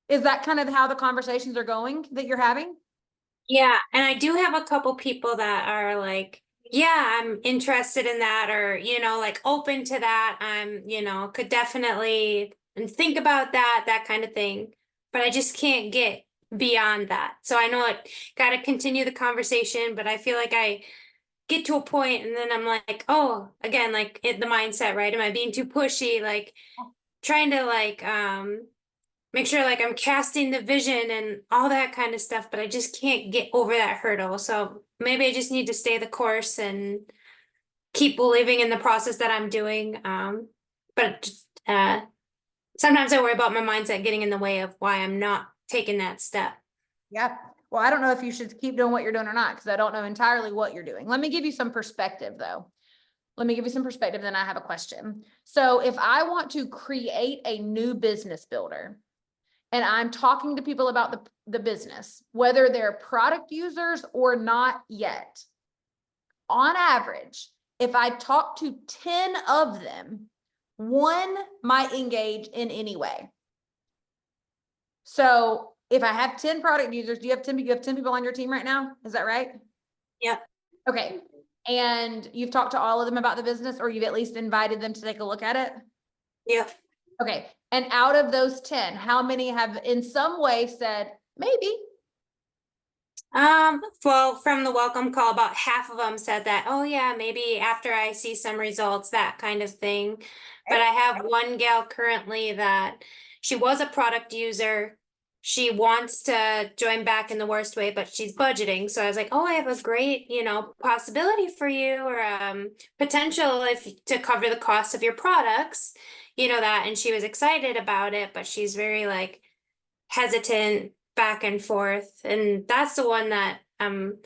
[SPEAKER 1] Is that kind of how the conversations are going that you're having?
[SPEAKER 3] Yeah. And I do have a couple people that are like, yeah, I'm interested in that, or, like open to that. Could definitely and think about that kind of thing. But I just can't get beyond that. So I know it got to continue the conversation, but I feel like I get to a point and then I'm like, oh, again, like the mindset, right? Am I being too pushy? Like trying to make sure like I'm casting the vision and all that kind of stuff, but I just can't get over that hurdle. So maybe I just need to stay the course and keep believing in the process that I'm doing. But sometimes I worry about my mindset getting in the way of why I'm not taking that step.
[SPEAKER 1] Yeah. Well, I don't know if you should keep doing what you're doing or not, because I don't know entirely what you're doing. Let me give you some perspective though. let me give you some perspective, then I have a question. So if I want to create a new business builder and I'm talking to people about the business, whether they're product users or not yet, on average, if I talk to 10 of them, one might engage in any way. So if I have 10 product users, you have 10 people on your team right now? Is that right?
[SPEAKER 3] Yeah.
[SPEAKER 1] Okay. And you've talked to all of them about the business, or you've at least invited them to take a look at it?
[SPEAKER 3] Yeah.
[SPEAKER 1] Okay. And out of those 10, how many have in some way said, maybe?
[SPEAKER 3] Well, from the welcome call, about half of them said that, oh yeah, maybe after I see some results, that kind of thing. But I have one gal currently that she was a product user. She wants to join back in the worst way, but she's budgeting. So I was like, oh, I have a great, possibility for you, or potential to cover the cost of your products, that. And she was excited about it, but she's very like hesitant back and forth. And that's the one that I'm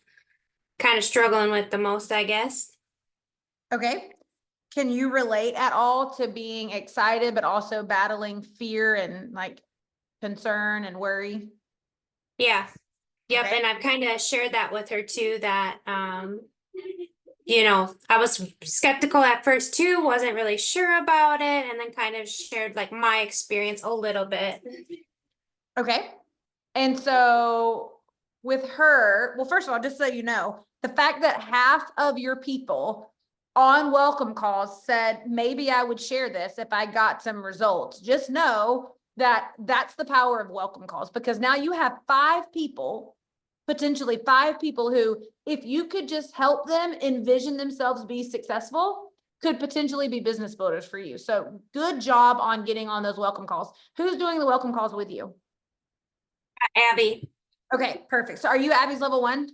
[SPEAKER 3] kind of struggling with the most, I guess.
[SPEAKER 1] Okay. Can you relate at all to being excited, but also battling fear and like concern and worry?
[SPEAKER 3] Yeah. Yep.
[SPEAKER 1] Okay.
[SPEAKER 3] And I've kind of shared that with her too, that, I was skeptical at first too, wasn't really sure about it, and then kind of shared like my experience a little bit.
[SPEAKER 1] Okay. And so with her, well, first of all, just so you know, the fact that half of your people on welcome calls said, maybe I would share this if I got some results, just know that that's the power of welcome calls, because now you have potentially five people who, if you could just help them envision themselves be successful, could potentially be business builders for you. So good job on getting on those welcome calls. Who's doing the welcome calls with you?
[SPEAKER 3] Abby.
[SPEAKER 1] Okay, perfect. So are you Abby's level 1?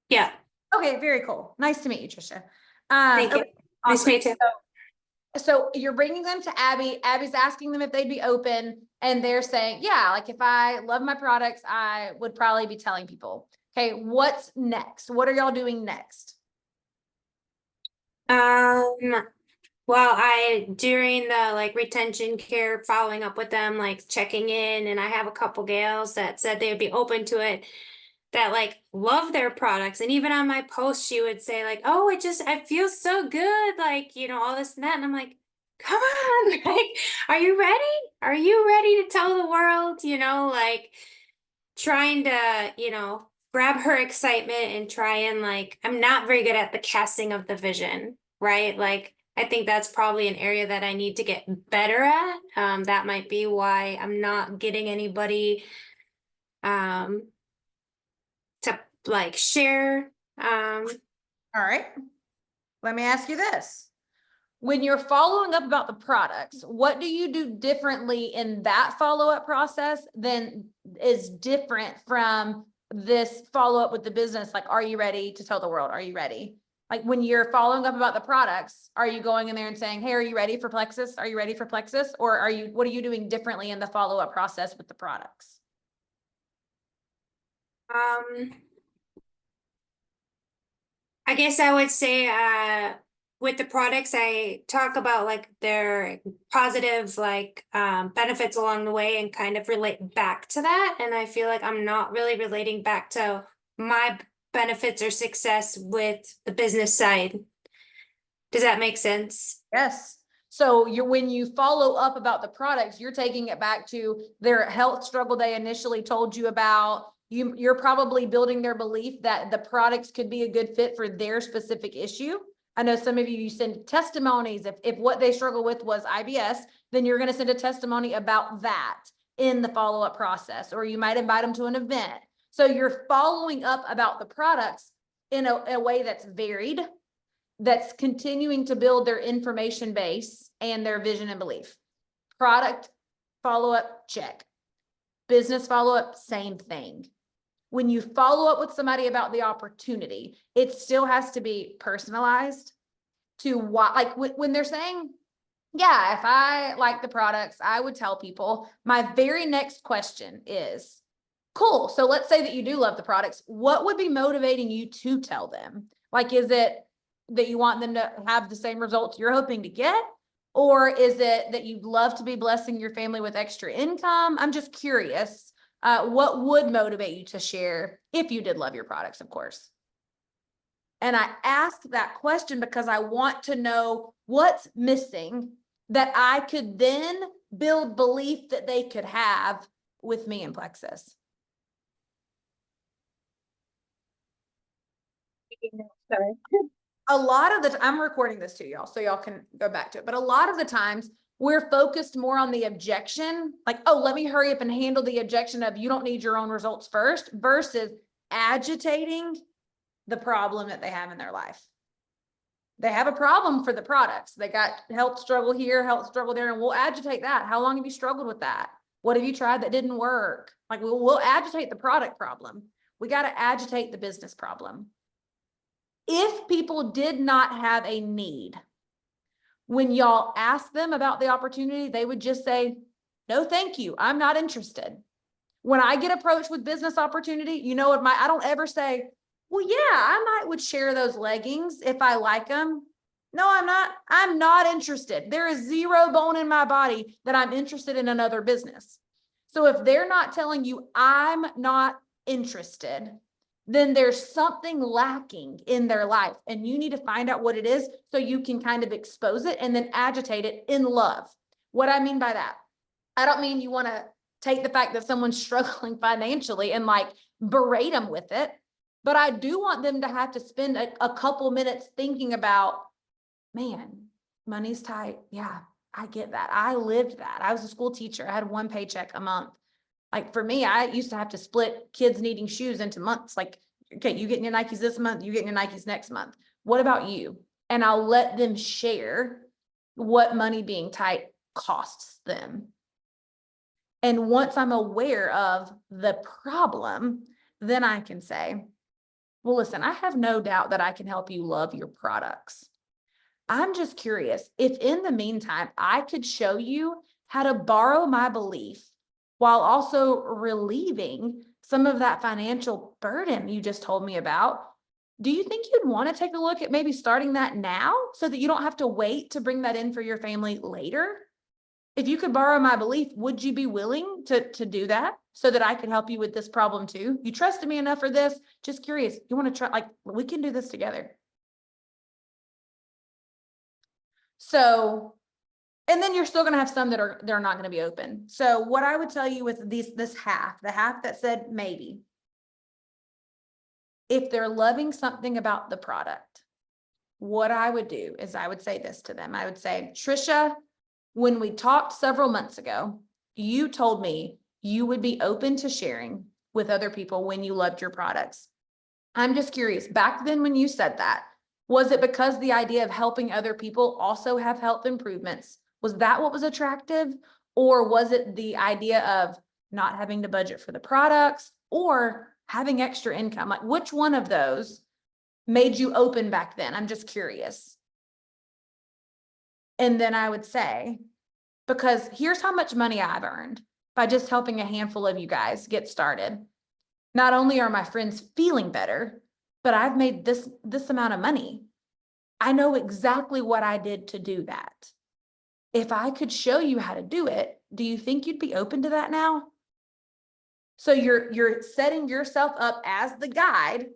[SPEAKER 3] Yeah.
[SPEAKER 1] Okay, very cool. Nice to meet you, Trisha.
[SPEAKER 3] Thank you.
[SPEAKER 1] Okay,
[SPEAKER 3] Nice to
[SPEAKER 1] awesome.
[SPEAKER 3] meet you.
[SPEAKER 1] So you're bringing them to Abby. Abby's asking them if they'd be open, and they're saying, yeah, like if I love my products, I would probably be telling people. Okay, what's next? What are y'all doing next?
[SPEAKER 3] Well, during the like retention care, following up with them, like checking in, and I have a couple gals that said they would be open to it, that like love their products. And even on my post, she would say like, oh, I feel so good. Like, all this and that. And I'm like, come on, like, are you ready? Are you ready to tell the world, like trying to, grab her excitement and try and like, I'm not very good at the casting of the vision, right? Like, I think that's probably an area that I need to get better at. That might be why I'm not getting anybody, to like share.
[SPEAKER 1] All right. Let me ask you this. When you're following up about the products, what do you do differently in that follow-up process than is different from this follow-up with the business? Like, are you ready to tell the world? Are you ready? Like when you're following up about the products, are you going in there and saying, hey, are you ready for Plexus? Are you ready for Plexus? Or what are you doing differently in the follow-up process with the products?
[SPEAKER 3] I guess I would say, with the products, I talk about like their positive, like, benefits along the way and kind of relate back to that. And I feel like I'm not really relating back to my benefits or success with the business side. Does that make sense?
[SPEAKER 1] Yes. So when you follow up about the products, you're taking it back to their health struggle they initially told you about. You're probably building their belief that the products could be a good fit for their specific issue. I know some of you send testimonies. If what they struggle with was IBS, then you're going to send a testimony about that in the follow-up process, or you might invite them to an event. So you're following up about the products in a way that's varied, that's continuing to build their information base and their vision and belief. Product follow-up, check. Business follow-up, same thing. When you follow up with somebody about the opportunity, it still has to be personalized to what, like when they're saying, yeah, if I like the products, I would tell people. My very next question is, cool. So let's say that you do love the products. What would be motivating you to tell them? Like, is it that you want them to have the same results you're hoping to get? Or is it that you'd love to be blessing your family with extra income? I'm just curious, what would motivate you to share if you did love your products, of course? And I ask that question because I want to know what's missing that I could then build belief that they could have with me in Plexus.
[SPEAKER 2] Sorry.
[SPEAKER 1] A lot of the, I'm recording this to y'all, so y'all can go back to it. But a lot of the times we're focused more on the objection, like, oh, let me hurry up and handle the objection of you don't need your own results first, versus agitating the problem that they have in their life. They have a problem for the products. They got health struggle here, health struggle there, and we'll agitate that. How long have you struggled with that? What have you tried that didn't work? Like we'll agitate the product problem. We got to agitate the business problem. If people did not have a need, when y'all ask them about the opportunity, they would just say, no, thank you. I'm not interested. When I get approached with business opportunity, you know what, I don't ever say, well, yeah, I would share those leggings if I like them. No, I'm not interested. There is zero bone in my body that I'm interested in another business. So if they're not telling you I'm not interested, then there's something lacking in their life and you need to find out what it is so you can kind of expose it and then agitate it in love. What I mean by that, I don't mean you want to take the fact that someone's struggling financially and like berate them with it. But I do want them to have to spend a couple minutes thinking about, man, money's tight. Yeah, I get that. I lived that. I was a school teacher. I had one paycheck a month. Like for me, I used to have to split kids needing shoes into months. Like, okay, you getting your Nikes this month, you getting your Nikes next month. What about you? And I'll let them share what money being tight costs them. And once I'm aware of the problem, then I can say, well, listen, I have no doubt that I can help you love your products. I'm just curious if in the meantime, I could show you how to borrow my belief while also relieving some of that financial burden you just told me about. Do you think you'd want to take a look at maybe starting that now so that you don't have to wait to bring that in for your family later? If you could borrow my belief, would you be willing to do that so that I could help you with this problem too? You trusted me enough for this. Just curious. You want to try, like, we can do this together. So, and then you're still going to have some they're not going to be open. So what I would tell you with this half, the half that said maybe, if they're loving something about the product, what I would do is I would say this to them. I would say, Trisha, when we talked several months ago, you told me you would be open to sharing with other people when you loved your products. I'm just curious, back then when you said that, was it because the idea of helping other people also have health improvements? Was that what was attractive? Or was it the idea of not having to budget for the products or having extra income? Like which one of those made you open back then? I'm just curious. And then I would say, because here's how much money I've earned by just helping a handful of you guys get started. Not only are my friends feeling better, but I've made this amount of money. I know exactly what I did to do that. If I could show you how to do it, do you think you'd be open to that now? So you're setting yourself up as the guide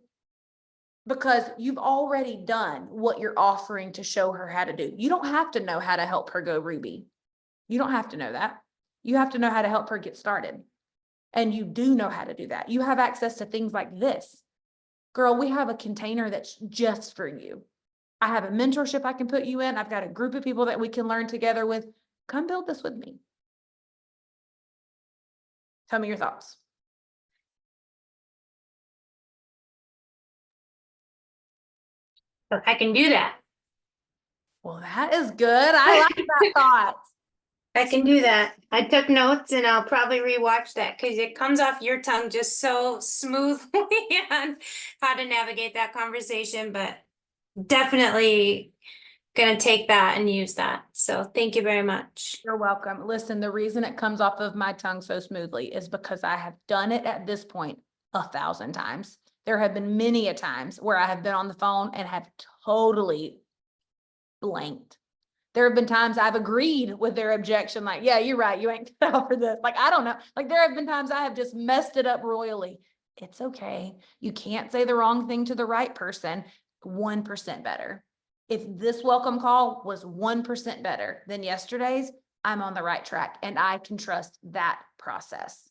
[SPEAKER 1] because you've already done what you're offering to show her how to do. You don't have to know how to help her go Ruby. You don't have to know that. You have to know how to help her get started. And you do know how to do that. You have access to things like this. Girl, we have a container that's just for you. I have a mentorship I can put you in. I've got a group of people that we can learn together with. Come build this with me. Tell me your thoughts.
[SPEAKER 3] I can do that.
[SPEAKER 1] Well, that is good. I like that thought.
[SPEAKER 3] I can do that. I took notes and I'll probably rewatch that because it comes off your tongue just so smoothly on how to navigate that conversation, but definitely gonna take that and use that. So thank you very much.
[SPEAKER 1] You're welcome. Listen, the reason it comes off of my tongue so smoothly is because I have done it at this point 1,000 times. There have been many a times where I have been on the phone and have totally blanked. There have been times I've agreed with their objection, like, yeah, you're right, you ain't cut out for this. Like, I don't know. Like, there have been times I have just messed it up royally. It's okay. You can't say the wrong thing to the right person. 1% better. If this welcome call was 1% better than yesterday's, I'm on the right track and I can trust that process.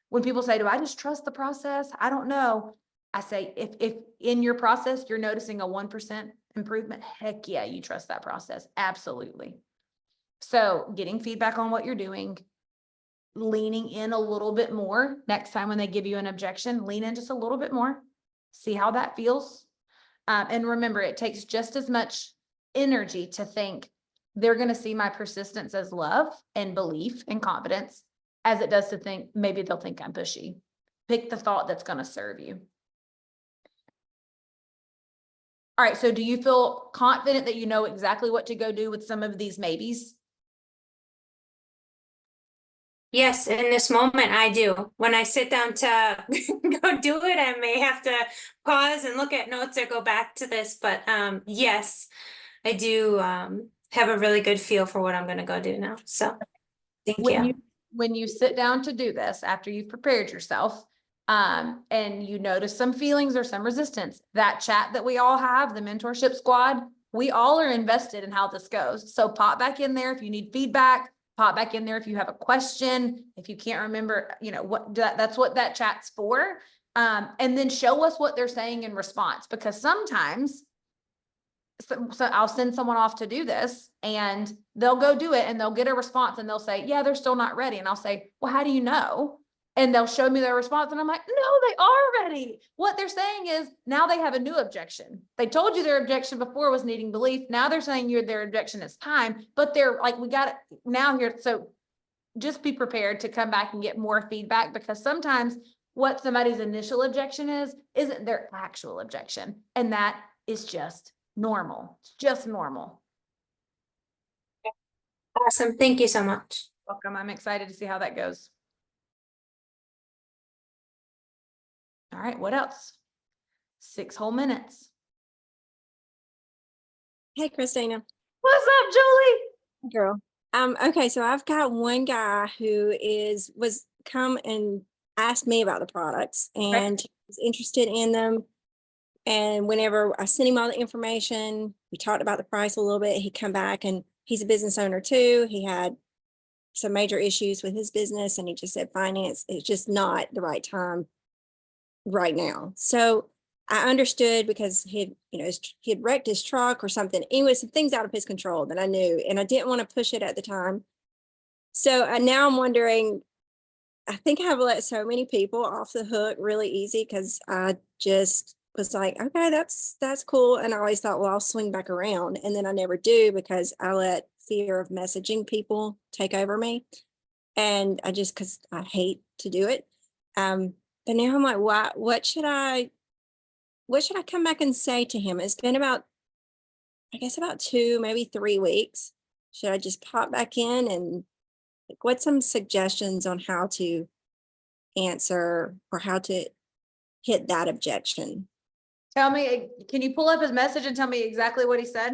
[SPEAKER 1] When people say, do I just trust the process? I don't know. I say, if in your process, you're noticing a 1% improvement, heck yeah, you trust that process. Absolutely. So getting feedback on what you're doing, leaning in a little bit more next time when they give you an objection, lean in just a little bit more, see how that feels. And remember, it takes just as much energy to think they're going to see my persistence as love and belief and confidence as it does to think maybe they'll think I'm pushy. Pick the thought that's going to serve you. All right. So do you feel confident that you know exactly what to go do with some of these maybes?
[SPEAKER 3] Yes, in this moment I do. When I sit down to go do it, I may have to pause and look at notes or go back to this, but yes, I do have a really good feel for what I'm gonna go do now. So thank you.
[SPEAKER 1] When you sit down to do this after you've prepared yourself, and you notice some feelings or some resistance, that chat that we all have, the mentorship squad, we all are invested in how this goes. So pop back in there if you need feedback. Pop back in there if you have a question, if you can't remember, you know, what that's what that chat's for. And then show us what they're saying in response, because sometimes, so I'll send someone off to do this and they'll go do it and they'll get a response and they'll say, yeah, they're still not ready. And I'll say, well, how do you know? And they'll show me their response and I'm like, no, they are ready. What they're saying is now they have a new objection. They told you their objection before was needing belief. Now they're saying their objection is time, but they're like, we got it now here. So just be prepared to come back and get more feedback, because sometimes what somebody's initial objection isn't their actual objection. And that is just normal. It's just normal.
[SPEAKER 3] Awesome. Thank you so much.
[SPEAKER 1] Welcome. I'm excited to see how that goes. All right, what else? 6 whole minutes.
[SPEAKER 4] Hey, Christina.
[SPEAKER 1] What's up, Julie?
[SPEAKER 4] Girl. Okay, so I've got one guy who was come and asked me about the products and he was interested in them. And whenever I sent him all the information, we talked about the price a little bit. He come back and he's a business owner too. He had some major issues with his business and he just said finance is just not the right time right now. So I understood because he had wrecked his truck or something. Anyway, some things out of his control that I knew, and I didn't want to push it at the time. So now I'm wondering, I think I've let so many people off the hook really easy because I just was like, okay, that's cool. And I always thought, well, I'll swing back around. And then I never do because I let fear of messaging people take over me. And because I hate to do it. But now I'm like, what should I come back and say to him? It's been about 2, maybe 3 weeks. Should I just pop back in and what's some suggestions on how to answer or how to hit that objection?
[SPEAKER 1] Tell me, can you pull up his message and tell me exactly what he said?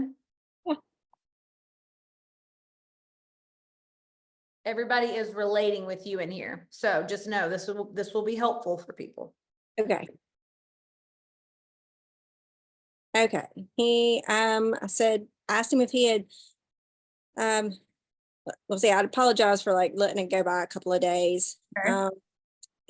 [SPEAKER 4] Yeah.
[SPEAKER 1] Everybody is relating with you in here. So just know this will be helpful for people.
[SPEAKER 4] Okay. Okay. He asked him if he had I'd apologize for letting it go by a couple of days.
[SPEAKER 1] Okay.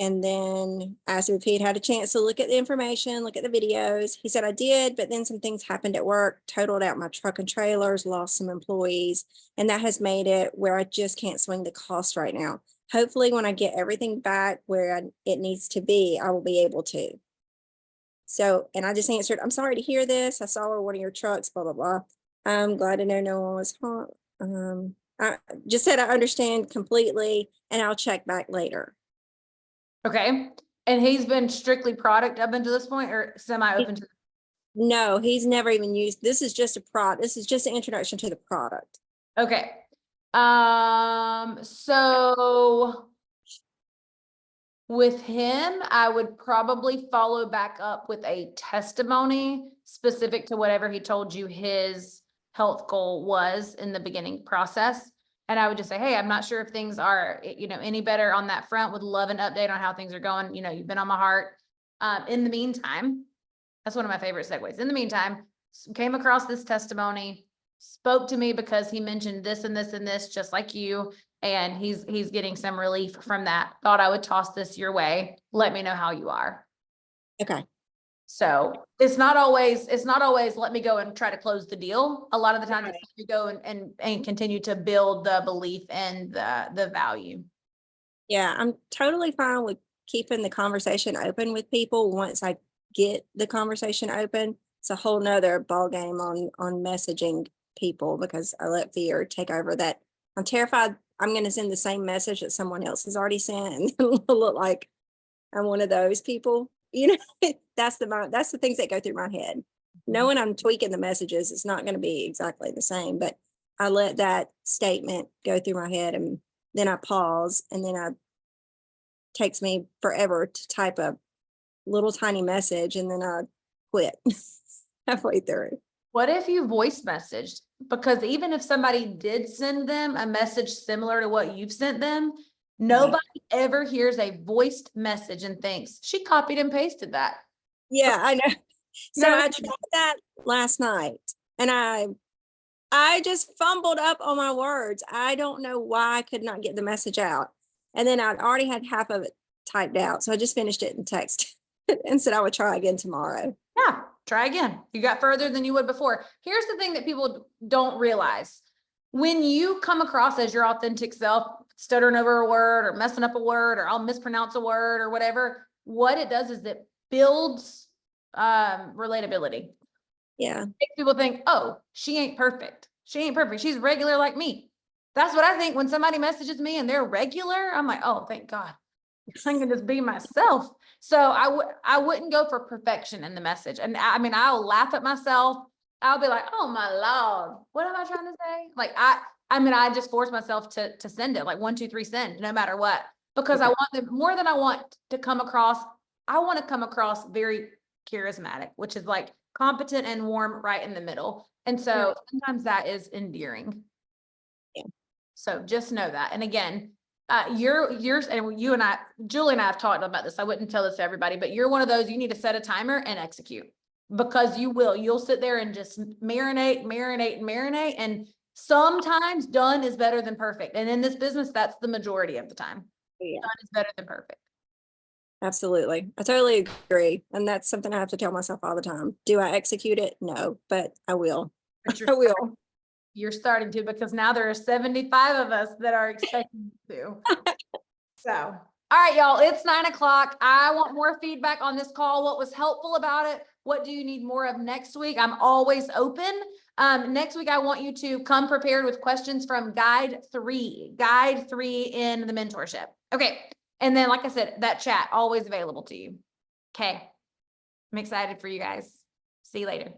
[SPEAKER 4] And then asked him if he had a chance to look at the information, look at the videos. He said I did, but then some things happened at work, totaled out my truck and trailers, lost some employees, and that has made it where I just can't swing the cost right now. Hopefully when I get everything back where it needs to be, I will be able to. So, and I just answered, I'm sorry to hear this. I saw one of your trucks, blah, blah, blah. I'm glad to know no one was harmed. I just said I understand completely and I'll check back later.
[SPEAKER 1] Okay. And he's been strictly product up until this point or semi-open to?
[SPEAKER 4] No, he's never even used, this is just a product. This is just an introduction to the product.
[SPEAKER 1] Okay. So With him, I would probably follow back up with a testimony specific to whatever he told you his health goal was in the beginning process. And I would just say, hey, I'm not sure if things are, any better on that front. Would love an update on how things are going. You've been on my heart. In the meantime, that's one of my favorite segues. In the meantime, came across this testimony, spoke to me because he mentioned this and this and this, just like you. And he's getting some relief from that. Thought I would toss this your way. Let me know how you are.
[SPEAKER 4] Okay.
[SPEAKER 1] So it's not always let me go and try to close the deal. A lot of the time
[SPEAKER 4] Right.
[SPEAKER 1] it's you go and continue to build the belief and the value.
[SPEAKER 4] Yeah, I'm totally fine with keeping the conversation open with people once I get the conversation open. It's a whole nother ballgame on messaging people because I let fear take over that. I'm terrified I'm going to send the same message that someone else has already sent and it'll look like I'm one of those people. That's the things that go through my head. Knowing I'm tweaking the messages, it's not going to be exactly the same, but I let that statement go through my head and then I pause and then takes me forever to type a little tiny message and then I quit halfway through.
[SPEAKER 1] What if you voice messaged? Because even if somebody did send them a message similar to what you've sent them, nobody ever hears a voiced message and thinks she copied and pasted that.
[SPEAKER 4] Yeah, I know. So
[SPEAKER 1] No.
[SPEAKER 4] I tried that last night and I just fumbled up on my words. I don't know why I could not get the message out. And then I'd already had half of it typed out. So I just finished it in text and said I would try again tomorrow.
[SPEAKER 1] Yeah, try again. You got further than you would before. Here's the thing that people don't realize. When you come across as your authentic self, stuttering over a word or messing up a word, or I'll mispronounce a word or whatever, what it does is it builds relatability.
[SPEAKER 4] Yeah.
[SPEAKER 1] Makes people think, oh, she ain't perfect. She ain't perfect. She's regular like me. That's what I think when somebody messages me and they're regular. I'm like, oh, thank God. I can just be myself. So I wouldn't go for perfection in the message. And I mean, I'll laugh at myself. I'll be like, oh my Lord, what am I trying to say? Like, I just force myself to send it like 1, 2, 3, send, no matter what, because I want them more than I want to come across. I want to come across very charismatic, which is like competent and warm right in the middle. And so sometimes that is endearing.
[SPEAKER 4] Yeah.
[SPEAKER 1] So just know that. And again, yours and you and I, Julie and I have talked about this. I wouldn't tell this to everybody, but you're one of those, you need to set a timer and execute because you'll sit there and just marinate. And sometimes done is better than perfect. And in this business, that's the majority of the time.
[SPEAKER 4] Yeah.
[SPEAKER 1] Done is better than perfect.
[SPEAKER 4] Absolutely. I totally agree. And that's something I have to tell myself all the time. Do I execute it? No, but I will.
[SPEAKER 1] But
[SPEAKER 4] I will.
[SPEAKER 1] You're starting to, because now there are 75 of us that are expecting to. So, all right, y'all, it's 9 o'clock. I want more feedback on this call. What was helpful about it? What do you need more of next week? I'm always open. Next week, I want you to come prepared with questions from guide three in the mentorship. Okay. And then, like I said, that chat always available to you. Okay. I'm excited for you guys. See you later.